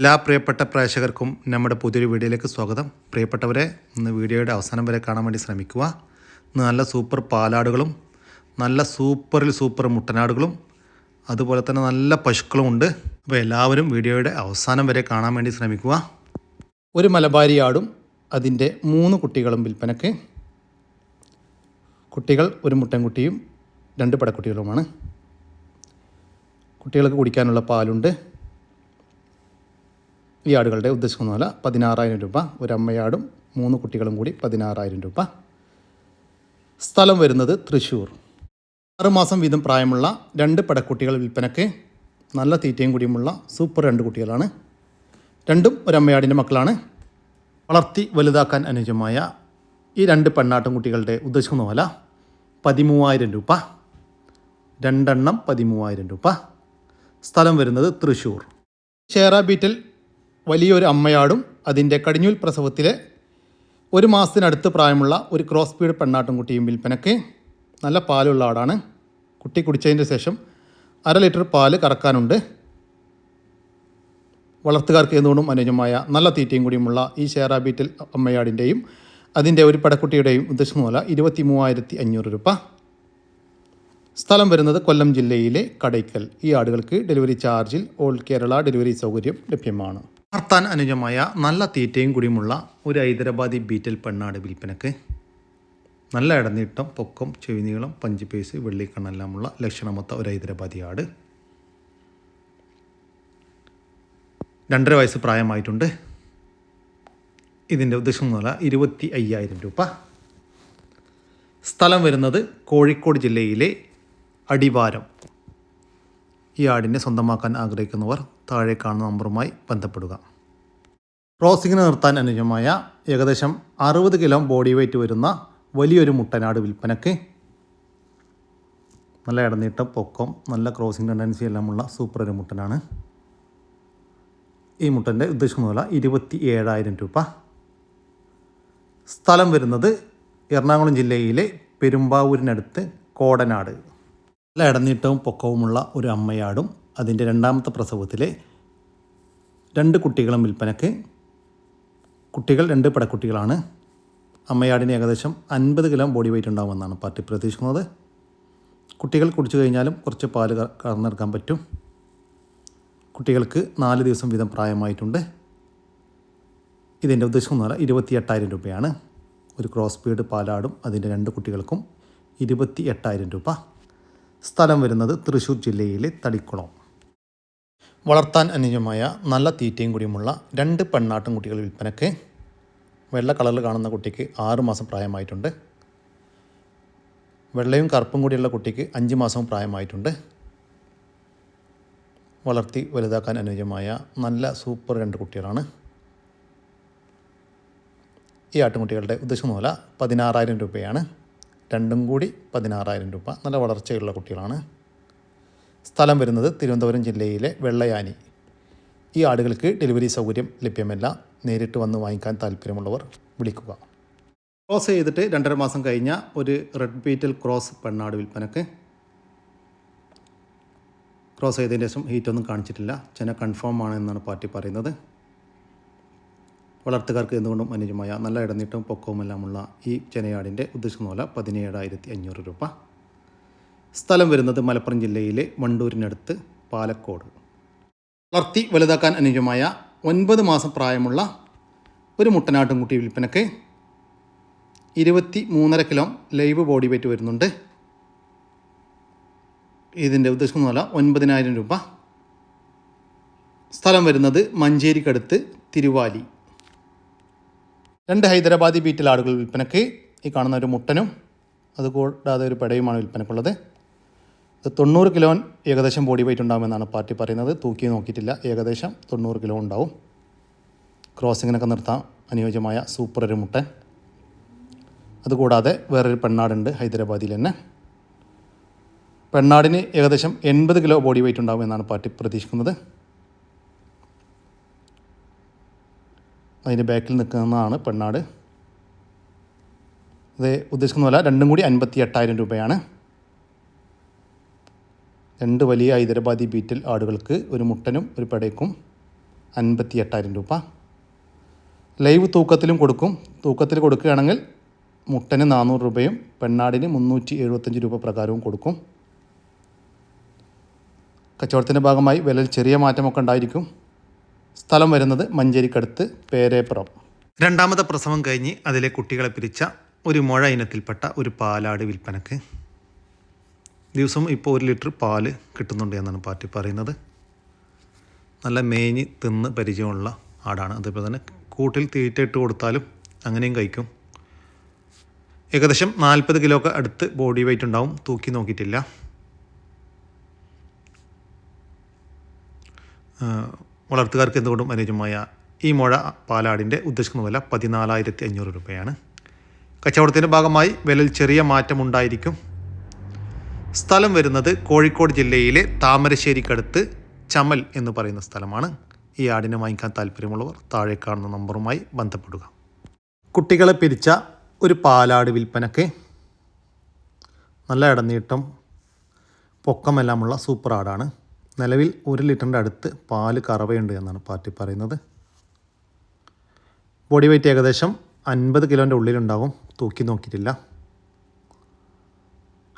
എല്ലാ പ്രിയപ്പെട്ട പ്രേക്ഷകർക്കും നമ്മുടെ പുതിയൊരു വീഡിയോയിലേക്ക് സ്വാഗതം. പ്രിയപ്പെട്ടവരെ, ഇന്ന് വീഡിയോയുടെ അവസാനം വരെ കാണാൻ വേണ്ടി ശ്രമിക്കുക. ഇന്ന് നല്ല സൂപ്പർ പാലാടുകളും നല്ല സൂപ്പർ മുട്ടനാടുകളും അതുപോലെ തന്നെ നല്ല പശുക്കളും ഉണ്ട്. അപ്പോൾ എല്ലാവരും വീഡിയോയുടെ അവസാനം വരെ കാണാൻ വേണ്ടി ശ്രമിക്കുക. ഒരു മലബാരി ആടും അതിൻ്റെ 3 കുട്ടികളും വിൽപ്പനയ്ക്ക്. കുട്ടികൾ ഒരു മുട്ടൻകുട്ടിയും 2 പടക്കുട്ടികളുമാണ്. കുട്ടികൾക്ക് കുടിക്കാനുള്ള പാലുണ്ട്. ഈ ആടുകളുടെ ഉദ്ദേശിക്കുന്ന വില 16,000 രൂപ. ഒരു അമ്മയാടും 3 കുട്ടികളും കൂടി 16,000 രൂപ. സ്ഥലം വരുന്നത് തൃശ്ശൂർ. 6 മാസം വീതം പ്രായമുള്ള 2 പടക്കുട്ടികൾ വിൽപ്പനയ്ക്ക്. നല്ല തീറ്റയും കൂടിയുമുള്ള സൂപ്പർ 2 കുട്ടികളാണ്. രണ്ടും ഒരു അമ്മയാടിൻ്റെ മക്കളാണ്. വളർത്തി വലുതാക്കാൻ അനുയോജ്യമായ ഈ 2 പെണ്ണാട്ടും കുട്ടികളുടെ ഉദ്ദേശിക്കുന്ന വില 13,000 രൂപ. 2 എണ്ണം 13,000 രൂപ. സ്ഥലം വരുന്നത് തൃശ്ശൂർ. ഷേറ ബീറ്റിൽ വലിയൊരു അമ്മയാടും അതിൻ്റെ കടിഞ്ഞൂൽ പ്രസവത്തിലെ 1 മാസത്തിനടുത്ത് പ്രായമുള്ള ഒരു ക്രോസ് ബീഡ് പെണ്ണാട്ടും കുട്ടിയും വിൽപ്പനയ്ക്ക്. നല്ല പാലുള്ള ആടാണ്. കുട്ടി കുടിച്ചതിൻ്റെ ശേഷം 1/2 ലിറ്റർ പാല് കറക്കാനുണ്ട്. വളർത്തുകാർക്ക് എന്തുകൊണ്ടും അനുയോജ്യമായ നല്ല തീറ്റയും കൂടിയുമുള്ള ഈ ഷേറ ബീറ്റിൽ അമ്മയാടിൻ്റെയും അതിൻ്റെ ഒരു പടക്കുട്ടിയുടെയും ഉദ്ദേശിക്കുന്ന വില 23,500 രൂപ. സ്ഥലം വരുന്നത് കൊല്ലം ജില്ലയിലെ കടയ്ക്കൽ. ഈ ആടുകൾക്ക് ഡെലിവറി ചാർജിൽ ഓൾ കേരള ഡെലിവറി സൗകര്യം ലഭ്യമാണ്. വളർത്താൻ അനുയോജ്യമായ നല്ല തീറ്റയും കൂടിയുമുള്ള ഒരു ഹൈദരാബാദി ബീറ്റൽ പെണ്ണാട് വിൽപ്പനക്ക്. നല്ല ഇടനീട്ടം, പൊക്കം, ചെവിനീളം, പഞ്ച് വെള്ളിക്കണ്ണെല്ലാമുള്ള ലക്ഷണമൊത്ത ഒരു ഹൈദരാബാദി ആട്. 2.5 വയസ്സ് പ്രായമായിട്ടുണ്ട്. ഇതിൻ്റെ ഉദ്ദേശം വില 25,000 രൂപ. സ്ഥലം വരുന്നത് കോഴിക്കോട് ജില്ലയിലെ അടിവാരം. ഈ ആടിനെ സ്വന്തമാക്കാൻ ആഗ്രഹിക്കുന്നവർ താഴെ കാണുന്ന നമ്പറുമായി ബന്ധപ്പെടുക. ക്രോസിങ്ങിന് നിർത്താൻ അനുയോജ്യമായ ഏകദേശം 60 കിലോ ബോഡി വെയ്റ്റ് വരുന്ന വലിയൊരു മുട്ടനാട് വിൽപ്പനയ്ക്ക്. നല്ല ഇടനീട്ടം, പൊക്കം, നല്ല ക്രോസിംഗ് ടെൻഡൻസി എല്ലാമുള്ള സൂപ്പർ ഒരു മുട്ടനാണ്. ഈ മുട്ടൻ്റെ ഉദ്ദേശിക്കുന്ന വില 27,000 രൂപ. സ്ഥലം വരുന്നത് എറണാകുളം ജില്ലയിലെ പെരുമ്പാവൂരിനടുത്ത് കോടനാട്. നല്ല ഇടനീട്ടവും പൊക്കവുമുള്ള ഒരു അമ്മയാടും അതിൻ്റെ 2ാമത്തെ പ്രസവത്തിലെ 2 കുട്ടികളും വിൽപ്പനയ്ക്ക്. കുട്ടികൾ 2 പടക്കുട്ടികളാണ്. അമ്മയാടിന് ഏകദേശം 50 കിലോ ബോഡി വെയ്റ്റ് ഉണ്ടാകുമെന്നാണ് പാർട്ടി പ്രതീക്ഷിക്കുന്നത്. കുട്ടികൾ കുടിച്ചു കഴിഞ്ഞാലും കുറച്ച് പാല് കറന്നെടുക്കാൻ പറ്റും. കുട്ടികൾക്ക് 4 ദിവസം വീതം പ്രായമായിട്ടുണ്ട്. ഇതിൻ്റെ ഉദ്ദേശിക്കുന്ന വില 28,000 രൂപയാണ്. ഒരു ക്രോസ് ബീഡ് പാലാടും അതിൻ്റെ 2 കുട്ടികൾക്കും 28,000 രൂപ. സ്ഥലം വരുന്നത് തൃശ്ശൂർ ജില്ലയിലെ തളിക്കുളം. വളർത്താൻ അനുയോജ്യമായ നല്ല തീറ്റയും കൂടിയുമുള്ള 2 പെണ്ണാട്ടും കുട്ടികൾ വിൽപ്പനയ്ക്ക്. വെള്ള കളറിൽ കാണുന്ന കുട്ടിക്ക് 6 മാസം പ്രായമായിട്ടുണ്ട്. വെള്ളയും കറുപ്പും കൂടിയുള്ള കുട്ടിക്ക് 5 മാസവും പ്രായമായിട്ടുണ്ട്. വളർത്തി വലുതാക്കാൻ അനുയോജ്യമായ നല്ല സൂപ്പർ 2 കുട്ടികളാണ്. ഈ ആട്ടുംകുട്ടികളുടെ ഉദ്ദേശിക്കുന്ന വില 16,000 രൂപയാണ്. 2ഉം കൂടി 16,000 രൂപ. നല്ല വളർച്ചയുള്ള കുട്ടികളാണ്. സ്ഥലം വരുന്നത് തിരുവനന്തപുരം ജില്ലയിലെ വെള്ളയാനി. ഈ ആടുകൾക്ക് ഡെലിവറി സൗകര്യം ലഭ്യമല്ല. നേരിട്ട് വന്ന് വാങ്ങിക്കാൻ താല്പര്യമുള്ളവർ വിളിക്കുക. ക്രോസ് ചെയ്തിട്ട് 2.5 മാസം കഴിഞ്ഞ ഒരു റെഡ് ബീറ്റൽ ക്രോസ് പെണ്ണാട് വിൽപ്പനക്ക്. ക്രോസ് ചെയ്തതിന് ശേഷം ഹീറ്റൊന്നും കാണിച്ചിട്ടില്ല. ചെന കൺഫേം ആണ് എന്നാണ് പാർട്ടി പറയുന്നത്. വളർത്തുകാർക്ക് എന്തുകൊണ്ടും അനുയോജ്യമായ നല്ല ഇടനീട്ടവും പൊക്കവുമെല്ലാമുള്ള ഈ ചെനയാടിൻ്റെ ഉദ്ദേശിക്കുന്ന വില 17,500 രൂപ. സ്ഥലം വരുന്നത് മലപ്പുറം ജില്ലയിലെ വണ്ടൂരിനടുത്ത് പാലക്കോട്. വളർത്തി വലുതാക്കാൻ അനുയോജ്യമായ 9 മാസം പ്രായമുള്ള ഒരു മുട്ടനാട്ടുംകുട്ടി വിൽപ്പനക്ക്. 23.5 കിലോ ലൈവ് ബോഡി വെയ്റ്റ് വരുന്നുണ്ട്. ഇതിൻ്റെ ഉദ്ദേശിക്കുന്ന വില 9,000 രൂപ. സ്ഥലം വരുന്നത് മഞ്ചേരിക്കടുത്ത് തിരുവാലി. 2 ഹൈദരാബാദി ബീറ്റിൽ ആടുകൾ വിൽപ്പനയ്ക്ക്. ഈ കാണുന്ന ഒരു മുട്ടനും അതുകൂടാതെ ഒരു പെടയുമാണ് വിൽപ്പനക്കുള്ളത്. ഇത് 90 കിലോ ഏകദേശം ബോഡി വെയ്റ്റ് ഉണ്ടാകുമെന്നാണ് പാർട്ടി പറയുന്നത്. തൂക്കി നോക്കിയിട്ടില്ല. ഏകദേശം 90 കിലോ ഉണ്ടാവും. ക്രോസിങ്ങിനൊക്കെ നിർത്താൻ അനുയോജ്യമായ സൂപ്പർ ഒരു മുട്ടൻ. അതുകൂടാതെ വേറൊരു പെണ്ണാടുണ്ട് ഹൈദരാബാദിൽ തന്നെ. പെണ്ണാടിന് ഏകദേശം 80 കിലോ ബോഡി വെയ്റ്റ് ഉണ്ടാകുമെന്നാണ് പാർട്ടി പ്രതീക്ഷിക്കുന്നത്. അതിൻ്റെ ബാക്കിൽ നിൽക്കുന്നതാണ് പെണ്ണാട്. ഇത് ഉദ്ദേശിക്കുന്ന വില 2ഉം കൂടി 58,000 രൂപയാണ്. 2 വലിയ ഹൈദരാബാദി ബീറ്റിൽ ആടുകൾക്ക് ഒരു മുട്ടനും ഒരു പെടയ്ക്കും 58,000 രൂപ. ലൈവ് തൂക്കത്തിലും കൊടുക്കും. തൂക്കത്തിൽ കൊടുക്കുകയാണെങ്കിൽ മുട്ടന് 400 രൂപയും പെണ്ണാടിന് 375 രൂപ പ്രകാരവും കൊടുക്കും. കച്ചവടത്തിൻ്റെ ഭാഗമായി വിലയിൽ ചെറിയ മാറ്റമൊക്കെ ഉണ്ടായിരിക്കും. സ്ഥലം വരുന്നത് മഞ്ചേരിക്കടുത്ത് പേരേപ്പുറം. രണ്ടാമത്തെ പ്രസവം കഴിഞ്ഞ് അതിലെ കുട്ടികളെ പിരിച്ച ഒരു മുഴ ഇനത്തിൽപ്പെട്ട ഒരു പാലാട് വിൽപ്പനക്ക്. ദിവസവും ഇപ്പോൾ 1 ലിറ്റർ പാല് കിട്ടുന്നുണ്ട് എന്നാണ് പാർട്ടി പറയുന്നത്. നല്ല മേഞ്ഞ് തിന്ന് പരിചയമുള്ള ആടാണ്. അതേപോലെ തന്നെ കൂട്ടിൽ തീറ്റ ഇട്ട് കൊടുത്താലും അങ്ങനെയും കഴിക്കും. ഏകദേശം 40 കിലോക്ക് അടുത്ത് ബോഡി വെയ്റ്റ് ഉണ്ടാവും. തൂക്കി നോക്കിയിട്ടില്ല. വളർത്തുകാർക്ക് എന്തുകൊണ്ടും അനുയോജ്യമായ ഈ മുഴ പാലാടിൻ്റെ ഉദ്ദേശിക്കുന്ന വില 14,500 രൂപയാണ്. കച്ചവടത്തിൻ്റെ ഭാഗമായി വിലയിൽ ചെറിയ മാറ്റമുണ്ടായിരിക്കും. സ്ഥലം വരുന്നത് കോഴിക്കോട് ജില്ലയിലെ താമരശ്ശേരിക്കടുത്ത് ചമൽ എന്ന് പറയുന്ന സ്ഥലമാണ്. ഈ ആടിനെ വാങ്ങിക്കാൻ താല്പര്യമുള്ളവർ താഴെ കാണുന്ന നമ്പറുമായി ബന്ധപ്പെടുക. കുട്ടികളെ പിരിച്ച ഒരു പാലാട് വിൽപ്പനക്ക്. നല്ല ഇടനീട്ടം പൊക്കമെല്ലാമുള്ള സൂപ്പർ ആടാണ്. നിലവിൽ 1 ലിറ്ററിൻ്റെ അടുത്ത് പാല് കറവയുണ്ട് എന്നാണ് പാർട്ടി പറയുന്നത്. ബോഡി വെയ്റ്റ് ഏകദേശം 50 കിലോൻ്റെ ഉള്ളിലുണ്ടാവും. തൂക്കി നോക്കിയിട്ടില്ല.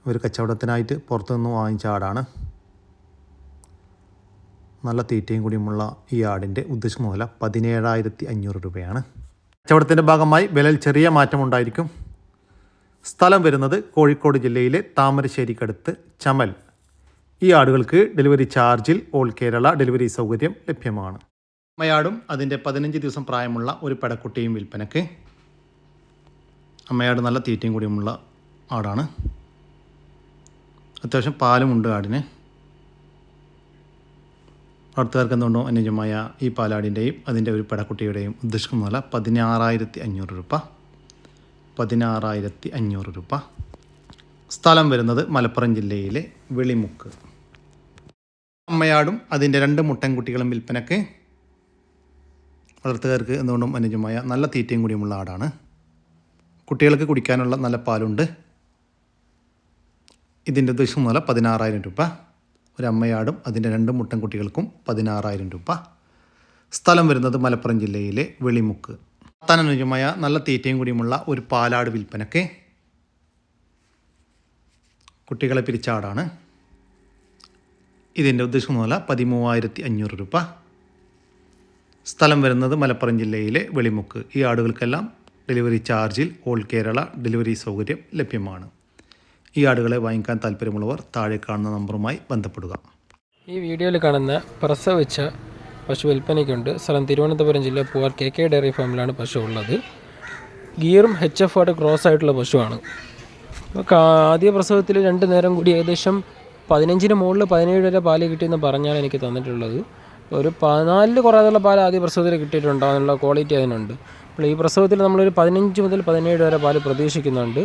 ഒരു കച്ചവടത്തിനായിട്ട് പുറത്തുനിന്ന് വാങ്ങിച്ച ആടാണ്. നല്ല തീറ്റയും കൂടിയുമുള്ള ഈ ആടിൻ്റെ ഉദ്ദേശിക്കുന്ന വില 17,500 രൂപയാണ്. കച്ചവടത്തിൻ്റെ ഭാഗമായി വിലയിൽ ചെറിയ മാറ്റമുണ്ടായിരിക്കും. സ്ഥലം വരുന്നത് കോഴിക്കോട് ജില്ലയിലെ താമരശ്ശേരിക്കടുത്ത് ചമൽ. ഈ ആടുകൾക്ക് ഡെലിവറി ചാർജിൽ ഓൾ കേരള ഡെലിവറി സൗകര്യം ലഭ്യമാണ്. അമ്മയാടും അതിൻ്റെ 15 ദിവസം പ്രായമുള്ള ഒരു പെടക്കുട്ടിയും വിൽപ്പനക്ക്. അമ്മയാട് നല്ല തീറ്റയും കൂടിയുമുള്ള ആടാണ്. അത്യാവശ്യം പാലുമുണ്ട് ആടിന്. വളർത്തുകാർക്ക് എന്തുകൊണ്ടോ അനുയോജ്യമായ ഈ പാലാടിൻ്റെയും അതിൻ്റെ ഒരു പെടക്കുട്ടിയുടെയും ഉദ്ദേശിക്കുന്ന വില 16,500 രൂപ. 16,500 രൂപ. സ്ഥലം വരുന്നത് മലപ്പുറം ജില്ലയിലെ വെളിമുക്ക്. അമ്മയാടും അതിൻ്റെ 2 മുട്ടൻകുട്ടികളും വിൽപ്പനക്ക്. വളർത്തുകാർക്ക് എന്തുകൊണ്ടും അനുയോജ്യമായ നല്ല തീറ്റയും കൂടിയുമുള്ള ആടാണ്. കുട്ടികൾക്ക് കുടിക്കാനുള്ള നല്ല പാലുണ്ട്. ഇതിൻ്റെ ഉദ്ദേശിക്കുന്ന വില 16,000 രൂപ. ഒരു അമ്മയാടും അതിൻ്റെ 2 മുട്ടൻകുട്ടികൾക്കും 16,000 രൂപ. സ്ഥലം വരുന്നത് മലപ്പുറം ജില്ലയിലെ വെളിമുക്ക്. അനുയോജ്യമായ നല്ല തീറ്റയും കൂടിയുമുള്ള ഒരു പാലാട് വിൽപ്പനക്ക്. കുട്ടികളെ പിരിച്ച ആടാണ്. ഇതിൻ്റെ ഉദ്ദേശിക്കുന്ന വില 13,500 രൂപ. സ്ഥലം വരുന്നത് മലപ്പുറം ജില്ലയിലെ വെളിമുക്ക്. ഈ ആടുകൾക്കെല്ലാം ഡെലിവറി ചാർജിൽ ഓൾ കേരള ഡെലിവറി സൗകര്യം ലഭ്യമാണ്. ഈ ആടുകളെ വാങ്ങിക്കാൻ താല്പര്യമുള്ളവർ താഴെ കാണുന്ന നമ്പറുമായി ബന്ധപ്പെടുക. ഈ വീഡിയോയിൽ കാണുന്ന പ്രസവിച്ച പശു വിൽപ്പനയ്ക്കുണ്ട്. സ്ഥലം തിരുവനന്തപുരം ജില്ല പൂവാർ KK ഡയറി ഫാമിലാണ് പശു ഉള്ളത്. ഗീറും HF ആയിട്ട് ക്രോസ് ആയിട്ടുള്ള പശുവാണ്. ആദ്യ പ്രസവത്തിൽ 2 നേരം കൂടി ഏകദേശം 15-ന് മുകളിൽ 17 വരെ പാല് കിട്ടിയെന്ന് പറഞ്ഞാണ് എനിക്ക് തന്നിട്ടുള്ളത്. ഒരു 14 കുറയാതുള്ള പാൽ ആദ്യ പ്രസവത്തിൽ കിട്ടിയിട്ടുണ്ടോ എന്നുള്ള ക്വാളിറ്റി അതിനുണ്ട്. അപ്പോൾ ഈ പ്രസവത്തിൽ നമ്മളൊരു 15 മുതൽ 17 വരെ പാല് പ്രതീക്ഷിക്കുന്നുണ്ട്.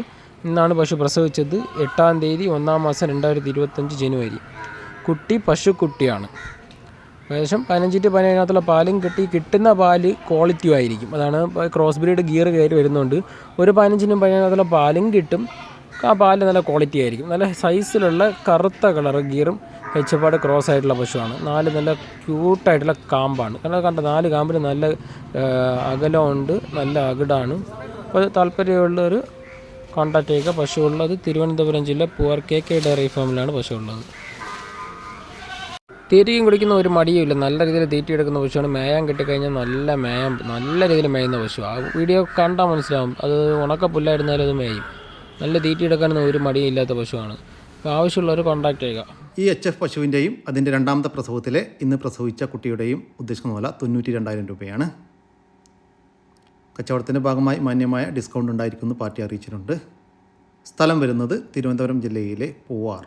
ഇന്നാണ് പശു പ്രസവിച്ചത്. 8-ാം തീയതി 1-ാം മാസം 2025 ജനുവരി. കുട്ടി പശുക്കുട്ടിയാണ്. ഏകദേശം 15-17 പാലും കിട്ടുന്ന പാല് ക്വാളിറ്റി ആയിരിക്കും. അതാണ് ക്രോസ് ബ്രീഡ് ഗിയർ കയറി വരുന്നുണ്ട്. ഒരു 15-നും 17-നും പാലും കിട്ടും. ആ പാല് നല്ല ക്വാളിറ്റി ആയിരിക്കും. നല്ല സൈസിലുള്ള കറുത്ത കളർ ഗിയറും HF ക്രോസ് ആയിട്ടുള്ള പശുവാണ്. 4 നല്ല ക്യൂട്ടായിട്ടുള്ള കാമ്പാണ്. കണ്ട 4 കാമ്പിന് നല്ല അകലമുണ്ട്, നല്ല അകിടാണ്. അപ്പോൾ താല്പര്യമുള്ളവർ കോൺടാക്റ്റ് ചെയ്യുക. പശു ഉള്ളത് തിരുവനന്തപുരം ജില്ല പൂവാർ KK ഡയറി ഫാമിലാണ് പശു ഉള്ളത്. തീറ്റയും കുടിക്കുന്ന ഒരു മടിയുമില്ല. നല്ല രീതിയിൽ തീറ്റ എടുക്കുന്ന പശുവാണ്. മേയാൻ കിട്ടിക്കഴിഞ്ഞാൽ നല്ല രീതിയിൽ മേയുന്ന പശു. ആ വീഡിയോ കണ്ടാൽ മനസ്സിലാവും. അത് ഉണക്കപ്പുല്ലായിരുന്നാലും അത് മേയും. നല്ല തീറ്റ എടുക്കാനൊന്നും ഒരു മടിയില്ലാത്ത പശുവാണ്. അപ്പോൾ ആവശ്യമുള്ളവർ കോൺടാക്റ്റ് ചെയ്യുക. ഈ HF പശുവിൻ്റെയും അതിൻ്റെ 2ാമത്തെ പ്രസവത്തിലെ ഇന്ന് പ്രസവിച്ച കുട്ടിയുടെയും ഉദ്ദേശിക്കുന്ന വില 92,000 രൂപയാണ്. കച്ചവടത്തിൻ്റെ ഭാഗമായി മാന്യമായ ഡിസ്കൗണ്ട് ഉണ്ടായിരിക്കുമെന്ന് പാർട്ടി അറിയിച്ചിട്ടുണ്ട്. സ്ഥലം വരുന്നത് തിരുവനന്തപുരം ജില്ലയിലെ പൂവാർ.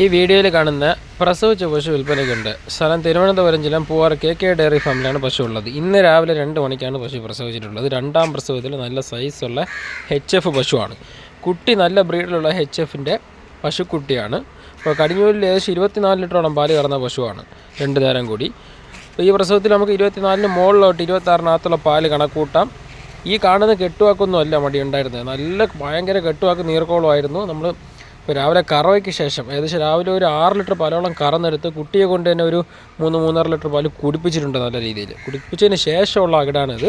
ഈ വീഡിയോയിൽ കാണുന്ന പ്രസവിച്ച പശു വിൽപ്പനയ്ക്കുണ്ട്. സ്ഥലം തിരുവനന്തപുരം ജില്ല പൂവാർ KK ഡയറി ഫാമിലാണ് പശു ഉള്ളത്. ഇന്ന് രാവിലെ 2 മണിക്കാണ് പശു പ്രസവിച്ചിട്ടുള്ളത്. 2ാം പ്രസവത്തിൽ നല്ല സൈസുള്ള HF പശുവാണ്. കുട്ടി നല്ല ബ്രീഡിലുള്ള HFൻ്റെ പശുക്കുട്ടിയാണ്. അപ്പോൾ കടിഞ്ഞൂരിൽ ഏകദേശം 24 ലിറ്ററോളം പാല് കറന്ന പശുവാണ് 2 നേരം കൂടി. അപ്പോൾ ഈ പ്രസവത്തിൽ നമുക്ക് 24-ന് മുകളിലോട്ട് 26-നകത്തുള്ള പാല് കണക്കൂട്ടാം. ഈ കാണുന്ന കെട്ടുവാക്കൊന്നും അല്ല മടി ഉണ്ടായിരുന്നത്. നല്ല ഭയങ്കര കെട്ടുവാക്ക് നീർക്കോളമായിരുന്നു. നമ്മൾ ഇപ്പോൾ രാവിലെ കറവയ്ക്ക് ശേഷം ഏകദേശം രാവിലെ ഒരു 6 ലിറ്റർ പാലോളം കറന്നെടുത്ത് കുട്ടിയെ കൊണ്ട് തന്നെ ഒരു 3-3.5 ലിറ്റർ പാല് കുടിപ്പിച്ചിട്ടുണ്ട്. നല്ല രീതിയിൽ കുടിപ്പിച്ചതിന് ശേഷമുള്ള അകിടാണിത്.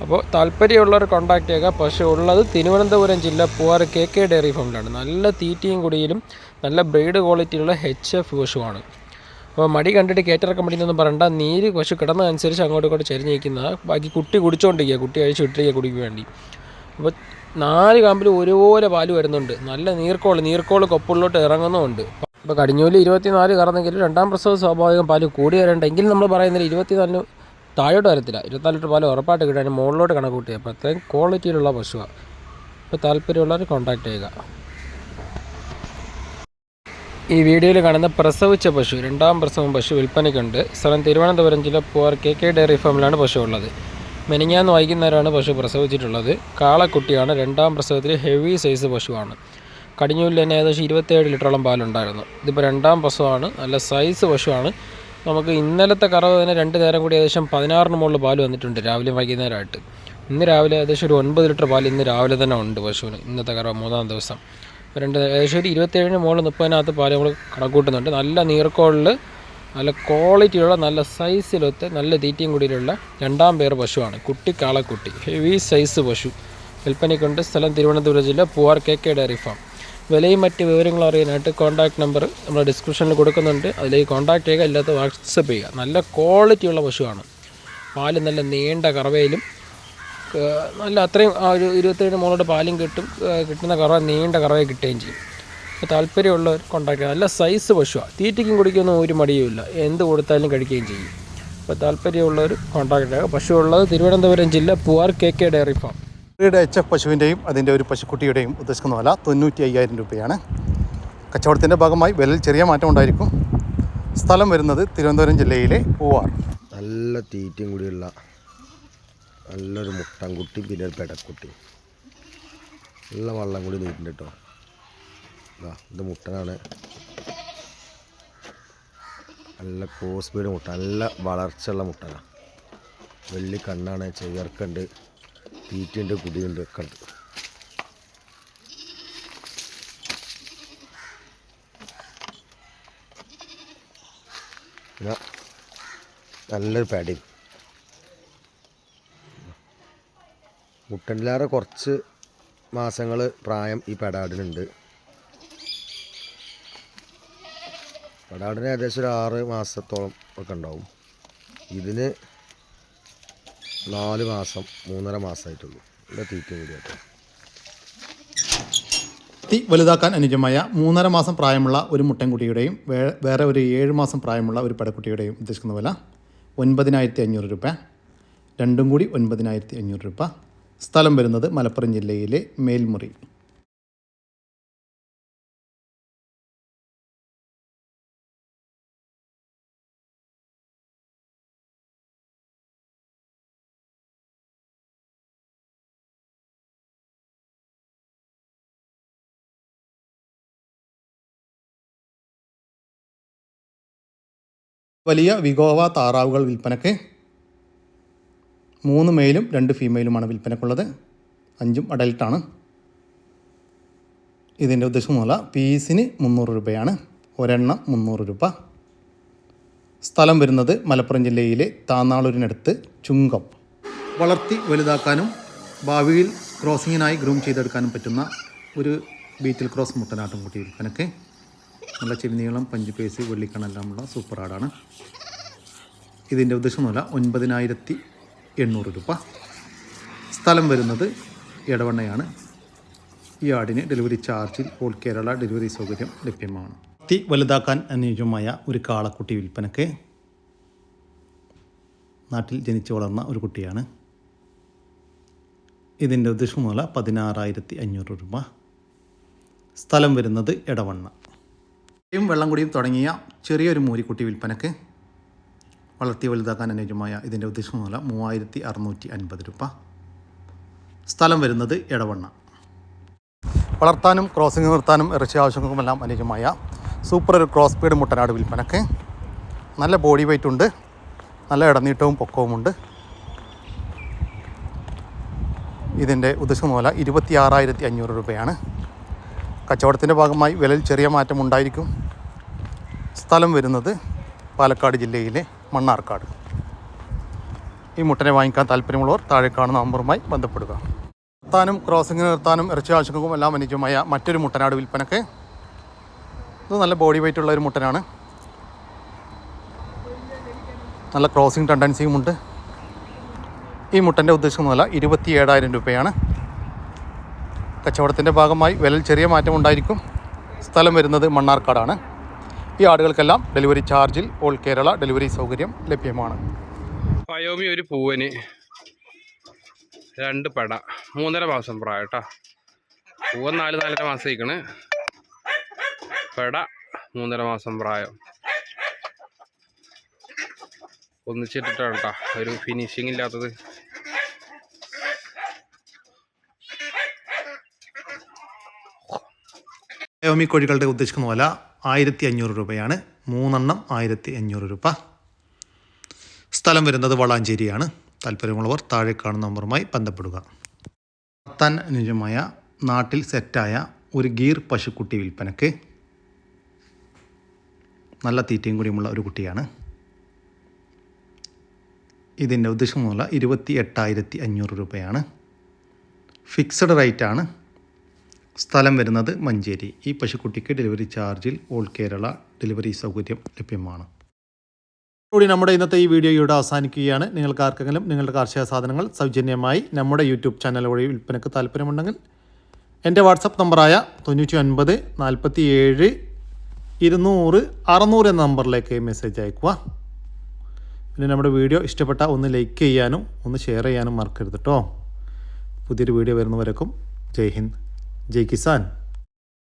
അപ്പോൾ താല്പര്യമുള്ളവർ കോൺടാക്ട് ചെയ്യുക. പശു ഉള്ളത് തിരുവനന്തപുരം ജില്ല പൂവാർ KK ഡയറി ഫാമിലാണ്. നല്ല തീറ്റയും കുടിയിലും നല്ല ബ്രീഡ് ക്വാളിറ്റിയുള്ള HF പശുവാണ്. അപ്പോൾ മടി കണ്ടിട്ട് കയറ്റിറക്കം മടിയെന്നൊന്നും പറയണ്ട. നീര് പശു കിടന്നതനുസരിച്ച് അങ്ങോട്ടും ഇങ്ങോട്ട് ചെരിഞ്ഞ് നിൽക്കുന്നത്. ബാക്കി കുട്ടി കുടിച്ചുകൊണ്ടിരിക്കുക, കുട്ടി അഴിച്ച് വിട്ടിരിക്കുക കുടിക്ക് വേണ്ടി. അപ്പോൾ 4 കാമ്പിൽ ഒരുപോലെ പാല് വരുന്നുണ്ട്. നല്ല നീർക്കോള് കൊപ്പുള്ളിലോട്ട് ഇറങ്ങുന്നുമുണ്ട്. ഇപ്പോൾ കടിഞ്ഞൂല് 24 കറന്നെങ്കിലും 2ാം പ്രസവം സ്വാഭാവികം പാല് കൂടി വരേണ്ടെങ്കിലും നമ്മൾ പറയുന്നത് 24 താഴോട്ട് വരത്തില്ല. 24 ലിറ്റർ പാല് ഉറപ്പായിട്ട് കിട്ടാൻ മുകളിലോട്ട് കണക്ക് കൂട്ടിയത്. അപ്പോൾ അത്രയും ക്വാളിറ്റിയിലുള്ള പശുവാണ്. അപ്പോൾ താല്പര്യമുള്ളവർ കോൺടാക്ട് ചെയ്യുക. ഈ വീഡിയോയിൽ കാണുന്ന പ്രസവിച്ച പശു 2ാം പ്രസവം പശു വിൽപ്പനയ്ക്കുണ്ട്. സ്ഥലം തിരുവനന്തപുരം ജില്ല പൂവാർ KK ഡയറി ഫാമിലാണ് പശു ഉള്ളത്. മെനിഞ്ഞാന്ന് വൈകുന്നേരമാണ് പശു പ്രസവിച്ചിട്ടുള്ളത്. കാളക്കുട്ടിയാണ്. 2ാം പ്രസവത്തിൽ ഹെവി സൈസ് പശുവാണ്. കടിഞ്ഞൂലിൽ തന്നെ ഏകദേശം 27 ലിറ്ററോളം പാലുണ്ടായിരുന്നു. ഇതിപ്പോൾ 2ാം പ്രസവമാണ്. നല്ല സൈസ് പശുവാണ്. നമുക്ക് ഇന്നലത്തെ കറവ് തന്നെ 2 നേരം കൂടി ഏകദേശം 16 മുകളിൽ പാല് വന്നിട്ടുണ്ട് രാവിലെ വൈകുന്നേരമായിട്ട്. ഇന്ന് രാവിലെ ഏകദേശം ഒരു 9 ലിറ്റർ പാല് ഇന്ന് രാവിലെ തന്നെ ഉണ്ട് പശുവിന്. ഇന്നത്തെ കറവ് 3ാം ദിവസം. ഏകദേശം ഒരു 27 മുകളിൽ 30-നകത്ത് പാല് നമ്മൾ കണക്കൂട്ടുന്നുണ്ട്. നല്ല നീർക്കോളിൽ നല്ല ക്വാളിറ്റിയുള്ള നല്ല സൈസിലൊത്ത് നല്ല തീറ്റയും കൂടിയിലുള്ള 2ാം പേർ പശുവാണ്. കുട്ടി കാളക്കുട്ടി ഹെവി സൈസ് പശു വിൽപ്പനയ്ക്കുണ്ട്. സ്ഥലം തിരുവനന്തപുരം ജില്ല പൂവാർ KK ഡയറി ഫാം. വിലയും മറ്റ് വിവരങ്ങളും അറിയാനായിട്ട് കോൺടാക്ട് നമ്പർ നമ്മൾ ഡിസ്ക്രിപ്ഷനിൽ കൊടുക്കുന്നുണ്ട്. അതിലേക്ക് കോൺടാക്ട് ചെയ്യുക, ഇല്ലാത്ത വാട്സപ്പ് ചെയ്യുക. നല്ല ക്വാളിറ്റിയുള്ള പശുവാണ്. പാല് നല്ല നീണ്ട കറവയിലും നല്ല അത്രയും ഒരു 27 മുകളിലോട്ട് പാലും കിട്ടുന്ന കറവ നീണ്ട കറവയെ കിട്ടുകയും ചെയ്യും. അപ്പോൾ താല്പര്യമുള്ളവർ കോൺടാക്ട് ചെയ്യുക. നല്ല സൈസ് പശുവാണ്. തീറ്റയ്ക്കും കുടിക്കൊന്നും ഒരു മടിയുമില്ല. എന്ത് കൊടുത്താലും കഴിക്കുകയും ചെയ്യും. അപ്പോൾ താല്പര്യമുള്ളവർ കോൺടാക്ട് ചെയ്യുക. പശു ഉള്ളത് തിരുവനന്തപുരം ജില്ല Poovar KK dairy farm. HF പശുവിൻ്റെയും അതിൻ്റെ ഒരു പശുക്കുട്ടിയുടെയും ഉദ്ദേശിക്കുന്ന വില 95,000 രൂപയാണ്. കച്ചവടത്തിൻ്റെ ഭാഗമായി വിലയിൽ ചെറിയ മാറ്റം ഉണ്ടായിരിക്കും. സ്ഥലം വരുന്നത് തിരുവനന്തപുരം ജില്ലയിലെ പൂവാർ. നല്ല തീറ്റയും കൂടിയുള്ള നല്ലൊരു മുട്ടൻകുട്ടി, പിന്നെ ഒരു പെടക്കുട്ടി. നല്ല വള്ളം കൂടി നീട്ടുണ്ട് കേട്ടോ. ഇത് മുട്ടനാണ്. നല്ല ക്രോസ് സ്പീഡ് മുട്ട, നല്ല വളർച്ചയുള്ള മുട്ടനാണ്. വെള്ളി കണ്ണാണ്, ചെയർക്കുണ്ട്, തീറ്റയുണ്ട്, കുടിയുണ്ട്, ഒക്കെ ഉണ്ട്. പിന്നെ നല്ലൊരു പാഡിങ്. മുട്ടനിലേറെ കുറച്ച് മാസങ്ങൾ പ്രായം ഈ പെടാടിനുണ്ട്. പെടാടിന് ഏകദേശം ഒരു 6 മാസത്തോളം ഒക്കെ ഉണ്ടാവും. ഇതിന് 4 മാസം 3.5 മാസമായിട്ടുള്ളൂ. ഇവിടെ തീറ്റ കൂടിയായിട്ട് വലുതാക്കാൻ അനുയോജ്യമായ 3.5 മാസം പ്രായമുള്ള ഒരു മുട്ടൻകുട്ടിയുടെയും വേറെ ഒരു 7 മാസം പ്രായമുള്ള ഒരു പെടക്കുട്ടിയുടെയും ഉദ്ദേശിക്കുന്ന വില 9,500 രൂപ. രണ്ടും കൂടി 9,500 രൂപ. സ്ഥലം വരുന്നത് മലപ്പുറം ജില്ലയിലെ മേൽമുറി. വലിയ വിഗോവ താറാവുകൾ വിൽപ്പനയ്ക്ക്. 3 മെയിലും 2 ഫീമെയിലുമാണ് വിൽപ്പനയ്ക്കുള്ളത്. 5ഉം അഡൽട്ടാണ്. ഇതിൻ്റെ ഉദ്ദേശമുള്ള പീസിന് 300 രൂപയാണ്. ഒരെണ്ണം 300 രൂപ. സ്ഥലം വരുന്നത് മലപ്പുറം ജില്ലയിലെ താന്നാളൂരിനടുത്ത് ചുങ്കം. വളർത്തി വലുതാക്കാനും ഭാവിയിൽ ക്രോസിങ്ങിനായി ഗ്രൂം ചെയ്തെടുക്കാനും പറ്റുന്ന ഒരു ബീറ്റിൽ ക്രോസ് മുട്ടനാട്ടുംകുട്ടി വിൽപ്പനയ്ക്ക്. നല്ല ചെവിനീളം, പഞ്ച് പേസ്, വെള്ളിക്കണ്ണെല്ലാമുള്ള സൂപ്പർ ആടാണ്. ഇതിൻ്റെ ഉദ്ദേശമുള്ള 9,800 രൂപ. സ്ഥലം വരുന്നത് എടവണ്ണയാണ്. ഈ ആടിന് ഡെലിവറി ചാർജിൽ ഓൾ കേരള ഡെലിവറി സൗകര്യം ലഭ്യമാണ്. വലുതാക്കാൻ അനുയോജ്യമായ ഒരു കാളക്കുട്ടി വിൽപ്പനയ്ക്ക്. നാട്ടിൽ ജനിച്ചു വളർന്ന ഒരു കുട്ടിയാണ്. ഇതിൻ്റെ ഉദ്ദേശമുള്ള 16,500 രൂപ. സ്ഥലം വരുന്നത് എടവണ്ണ. വെള്ളം കുടിയും തുടങ്ങിയ ചെറിയൊരു മൂരിക്കുട്ടി വിൽപ്പനയ്ക്ക്. വളർത്തി വലുതാക്കാൻ അനുയോജ്യമായ ഇതിൻ്റെ ഉദ്ദേശമുള്ള 3,650 രൂപ. സ്ഥലം വരുന്നത് എടവണ്ണ. വളർത്താനും ക്രോസിംഗ് നിർത്താനും ഇറച്ചി ആവശ്യങ്ങൾക്കുമെല്ലാം അനുയോജ്യമായ സൂപ്പർ ഒരു ക്രോസ് ബീഡ് മുട്ടനാട് വിൽപ്പനയ്ക്ക്. നല്ല ബോഡി വെയ്റ്റ് ഉണ്ട്. നല്ല ഇടനീട്ടവും പൊക്കവുമുണ്ട്. ഇതിൻ്റെ ഉദ്ദേശമുള്ള 26,500 രൂപയാണ്. കച്ചവടത്തിൻ്റെ ഭാഗമായി വിലയിൽ ചെറിയ മാറ്റം ഉണ്ടായിരിക്കും. സ്ഥലം വരുന്നത് പാലക്കാട് ജില്ലയിലെ മണ്ണാർക്കാട്. ഈ മുട്ടനെ വാങ്ങിക്കാൻ താല്പര്യമുള്ളവർ താഴെ കാണുന്ന നമ്പറുമായി ബന്ധപ്പെടുക. നിർത്താനും ക്രോസിങ്ങിന് നിർത്താനും ഇറച്ചി ആവശ്യങ്ങൾക്കും എല്ലാം അനുയോജ്യമായ മറ്റൊരു മുട്ടനാട് വിൽപ്പനക്ക്. ഇത് നല്ല ബോഡി വെയിറ്റ് ഉള്ള ഒരു മുട്ടനാണ്. നല്ല ക്രോസിങ് ടെൻഡൻസിയുമുണ്ട്. ഈ മുട്ടൻ്റെ ഉദ്ദേശിക്കുന്ന 27,000 രൂപയാണ്. കച്ചവടത്തിൻ്റെ ഭാഗമായി വിലയിൽ ചെറിയ മാറ്റം ഉണ്ടായിരിക്കും. സ്ഥലം വരുന്നത് മണ്ണാർക്കാടാണ്. ഈ ആടുകൾക്കെല്ലാം ഡെലിവറി ചാർജിൽ ഓൾ കേരള ഡെലിവറി സൗകര്യം ലഭ്യമാണ്. പയോമി ഒരു പൂവന് 2 പെട 3.5 മാസം പ്രായം കേട്ടോ. പൂവൻ 4-4.5 മാസം കഴിക്കണ്. പെട 3.5 മാസം പ്രായം. ഒന്നിച്ചിട്ടിട്ടാണ് കേട്ടോ ഒരു ഫിനിഷിങ് ഇല്ലാത്തത്. പയോമി കോഴികളുടെ ഉദ്ദേശിക്കുന്ന വില 1,500 രൂപയാണ്. 3 എണ്ണം 1,500 രൂപ. സ്ഥലം വരുന്നത് വളാഞ്ചേരിയാണ്. താല്പര്യമുള്ളവർ താഴെ കാണുന്ന നമ്പറുമായി ബന്ധപ്പെടുക. വളർത്താൻ അനുയോജ്യമായ നാട്ടിൽ സെറ്റായ ഒരു ഗീർ പശുക്കുട്ടി വിൽപ്പനക്ക്. നല്ല തീറ്റയും കൂടിയുമുള്ള ഒരു കുട്ടിയാണ്. ഇതിൻ്റെ ഉദ്ദേശിക്കുന്ന വില 28,500 രൂപയാണ്. ഫിക്സഡ് റേറ്റാണ്. സ്ഥലം വരുന്നത് മഞ്ചേരി. ഈ പശുക്കുട്ടിക്ക് ഡെലിവറി ചാർജിൽ ഓൾ കേരള ഡെലിവറി സൗകര്യം ലഭ്യമാണ്. കൂടി നമ്മുടെ ഇന്നത്തെ ഈ വീഡിയോ ഇവിടെ അവസാനിക്കുകയാണ്. നിങ്ങൾക്ക് ആർക്കെങ്കിലും നിങ്ങളുടെ കാർഷിക സാധനങ്ങൾ സൗജന്യമായി നമ്മുടെ യൂട്യൂബ് ചാനൽ വഴി വിൽപ്പനക്ക് താല്പര്യമുണ്ടെങ്കിൽ എൻ്റെ വാട്സപ്പ് നമ്പറായ 99 47 200 600 എന്ന നമ്പറിലേക്ക് മെസ്സേജ് അയക്കുക. പിന്നെ നമ്മുടെ വീഡിയോ ഇഷ്ടപ്പെട്ട ഒന്ന് ലൈക്ക് ചെയ്യാനും ഒന്ന് ഷെയർ ചെയ്യാനും മറക്കരുത് കേട്ടോ. പുതിയൊരു വീഡിയോ വരുന്നവരേക്കും ജയ് ഹിന്ദ്, ജയ് കിസാൻ.